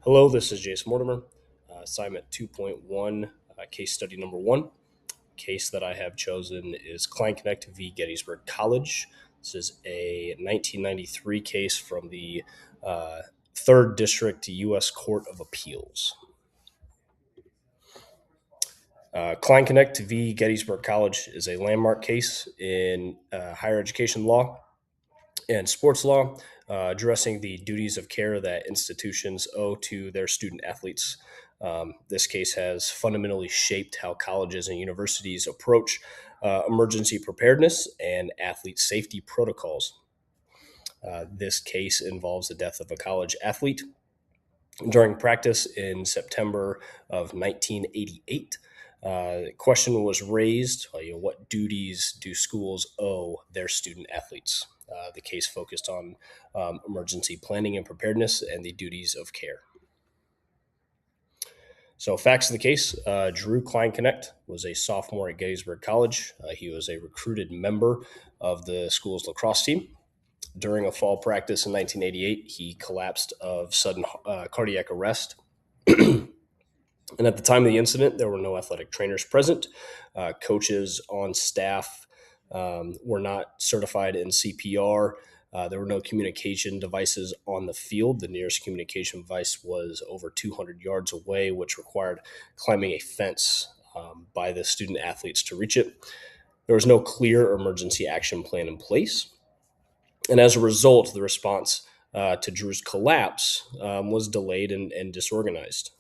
Hello, this is Jason Mortimer. Assignment 2.1, case study number one. Case that I have chosen is Kleinknecht v. Gettysburg College. This is a 1993 case from the 3rd District U.S. Court of Appeals. Kleinknecht v. Gettysburg College is a landmark case in higher education law and sports law, addressing the duties of care that institutions owe to their student athletes. This case has fundamentally shaped how colleges and universities approach emergency preparedness and athlete safety protocols. This case involves the death of a college athlete during practice in September of 1988. The question was raised, what duties do schools owe their student athletes? The case focused on emergency planning and preparedness and the duties of care. So, facts of the case: Drew Kleinknecht was a sophomore at Gettysburg College. He was a recruited member of the school's lacrosse team. During a fall practice in 1988, he collapsed of sudden cardiac arrest. And at the time of the incident, there were no athletic trainers present. Coaches on staff were not certified in CPR. There were no communication devices on the field. The nearest communication device was over 200 yards away, which required climbing a fence by the student athletes to reach it. There was no clear emergency action plan in place. And as a result, the response to Drew's collapse was delayed and disorganized.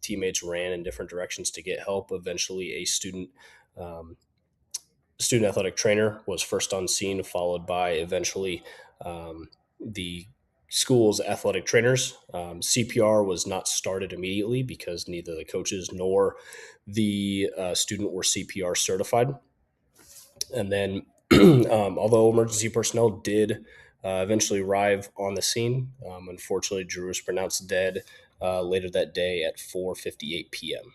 Teammates ran in different directions to get help. Eventually, a student athletic trainer was first on scene, followed by eventually the school's athletic trainers. CPR was not started immediately because neither the coaches nor the student were CPR certified. And then, although emergency personnel did eventually arrive on the scene, unfortunately, Drew was pronounced dead later that day at 4:58 p.m.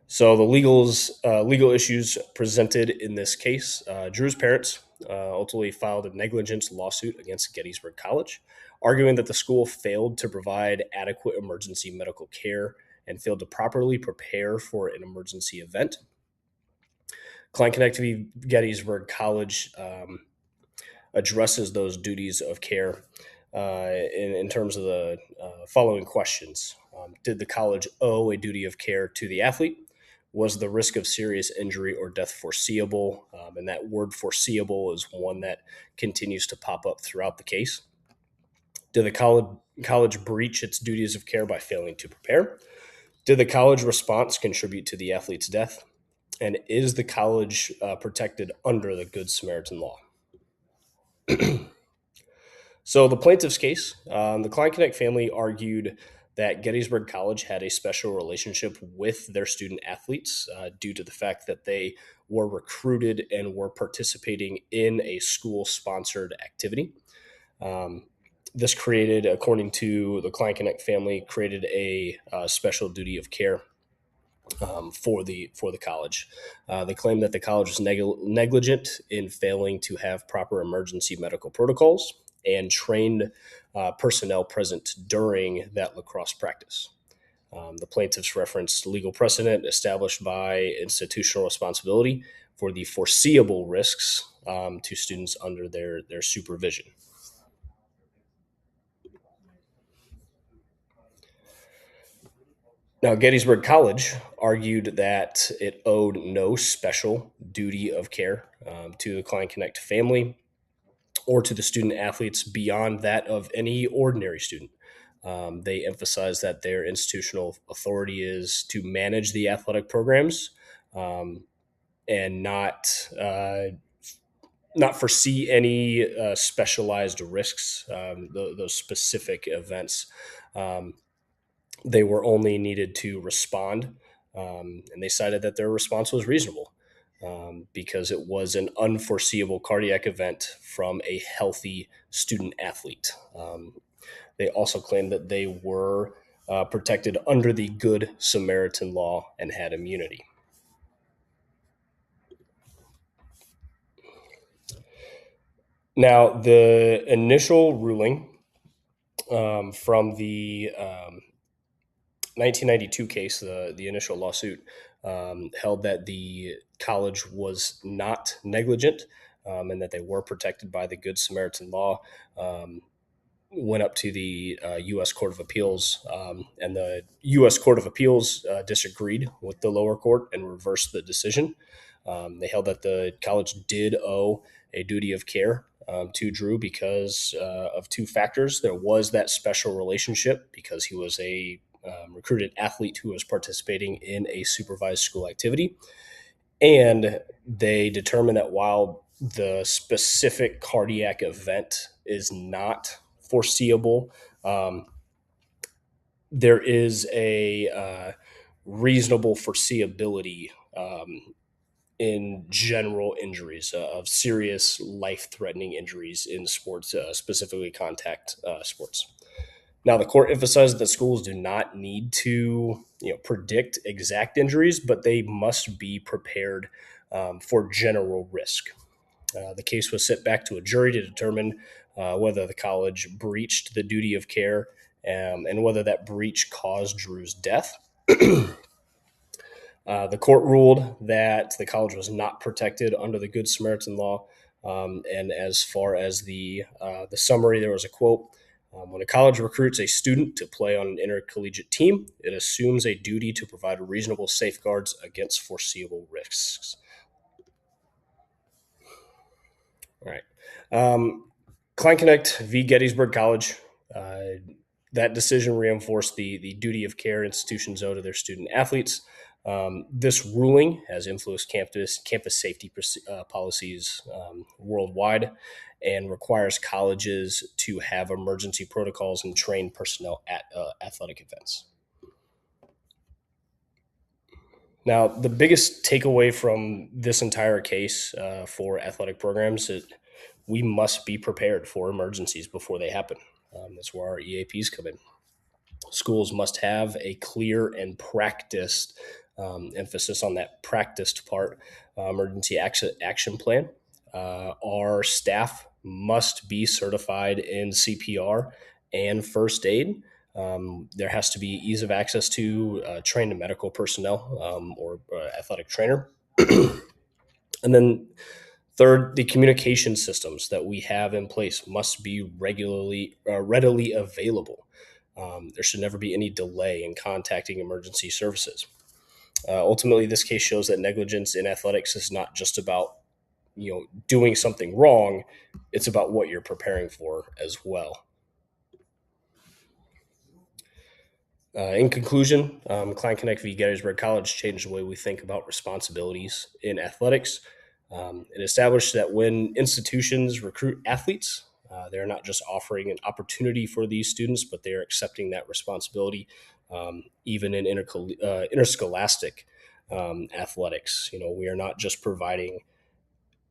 So the legal issues presented in this case: Drew's parents ultimately filed a negligence lawsuit against Gettysburg College, arguing that the school failed to provide adequate emergency medical care and failed to properly prepare for an emergency event. Kleinknecht v. Gettysburg College addresses those duties of care in terms of the following questions. Did the college owe a duty of care to the athlete? Was the risk of serious injury or death foreseeable? And that word foreseeable is one that continues to pop up throughout the case. Did the college breach its duties of care by failing to prepare? Did the college response contribute to the athlete's death? And is the college protected under the Good Samaritan law? So the plaintiff's case, the Kleinknecht family argued that Gettysburg College had a special relationship with their student athletes due to the fact that they were recruited and were participating in a school-sponsored activity. This created, according to the Kleinknecht family, created a special duty of care for the college. They claim that the college was negligent in failing to have proper emergency medical protocols and trained personnel present during that lacrosse practice. The plaintiffs referenced legal precedent established by institutional responsibility for the foreseeable risks to students under their supervision. Now, Gettysburg College argued that it owed no special duty of care to the Kleinknecht family or to the student athletes beyond that of any ordinary student. They emphasized that their institutional authority is to manage the athletic programs and not foresee any specialized risks, those specific events. They were only needed to respond, and they cited that their response was reasonable because it was an unforeseeable cardiac event from a healthy student athlete. They also claimed that they were protected under the Good Samaritan law and had immunity. Now, the initial ruling from the 1992 case, the initial lawsuit held that the college was not negligent, and that they were protected by the Good Samaritan law. Um, Went up to the U.S. Court of Appeals, and the U.S. Court of Appeals disagreed with the lower court and reversed the decision. They held that the college did owe a duty of care to Drew because of two factors. There was that special relationship because he was a recruited athlete who was participating in a supervised school activity. And they determined that while the specific cardiac event is not foreseeable, um, there is a reasonable foreseeability in general injuries, of serious life threatening injuries in sports, specifically contact sports. Now, the court emphasized that schools do not need to, predict exact injuries, but they must be prepared for general risk. The case was sent back to a jury to determine whether the college breached the duty of care, and whether that breach caused Drew's death. The court ruled that the college was not protected under the Good Samaritan law. And as far as the summary, there was a quote: "When a college recruits a student to play on an intercollegiate team, it assumes a duty to provide reasonable safeguards against foreseeable risks." All right. Kleinknecht v. Gettysburg College. Uh, that decision reinforced the duty of care institutions owe to their student athletes. This ruling has influenced campus safety policies worldwide, and requires colleges to have emergency protocols and train personnel at athletic events. Now, the biggest takeaway from this entire case for athletic programs is we must be prepared for emergencies before they happen. That's where our EAPs come in. Schools must have a clear and practiced, emphasis on that practiced part, emergency action plan. Our staff must be certified in CPR and first aid. There has to be ease of access to trained medical personnel, or athletic trainer. And then third, the communication systems that we have in place must be readily available. There should never be any delay in contacting emergency services. Ultimately, this case shows that negligence in athletics is not just about doing something wrong; it's about what you're preparing for as well. In conclusion, Kleinknecht v. Gettysburg College changed the way we think about responsibilities in athletics. It established that when institutions recruit athletes, they're not just offering an opportunity for these students, but they are accepting that responsibility, even in interscholastic athletics. We are not just providing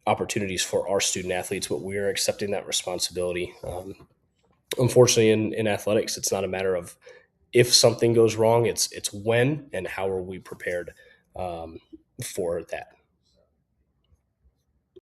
opportunities for our student athletes, but we are accepting that responsibility. Unfortunately, in athletics, it's not a matter of if something goes wrong; it's when and how are we prepared for that.